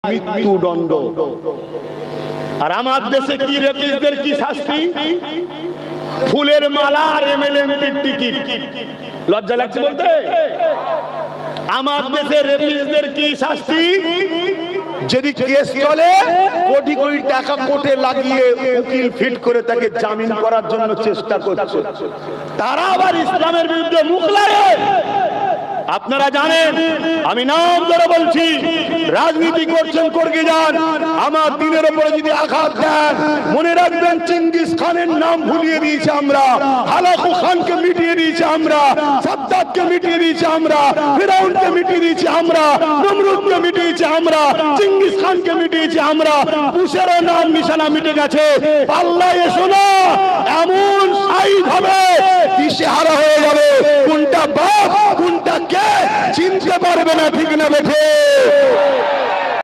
মৃত্যুদণ্ড। আর আমার দেশে কি রেপিস্টদের কি শাস্তি? ফুলের মালা আর এমএলএমপির টিকিট। লজ্জা লাগছে বলতে? আমার দেশে রেপিস্টদের কি শাস্তি? যদি কেস চলে কোটি কোটি টাকা কোর্টে লাগিয়ে উকিল ফিট করে তাকে জামিন করার জন্য চেষ্টা করছে, তারা আবার ইসলামের বিরুদ্ধে মুখ লাগে। আপনারা জানেন, আমি নাম ধরে বলছি, রাজনীতি করছেন করকে যান, আমার দিনের উপরে যদি আঘাত দেন মনে রাখবেন চেঙ্গিস খানের নাম ভুলিয়ে দিয়েছি আমরা, হালাকু খানকে মিটিয়ে দিয়েছি আমরা, সাদ্দাতকে মিটিয়ে দিয়েছি আমরা, ফিরাউনকে মিটিয়ে দিয়েছি আমরা, নমরুদকে মিটিয়েছি আমরা, চেঙ্গিস খানকে মিটিয়েছি আমরা। বুশেরও নাম নিশানা মিটে গেছে। আল্লাহ এসো না, এমন সাইড হবে দিশেহারা হয়ে যাবে, কোনটা বাপ কোনটা কে চিনতে পারবে না। ঠিক না বেঠে?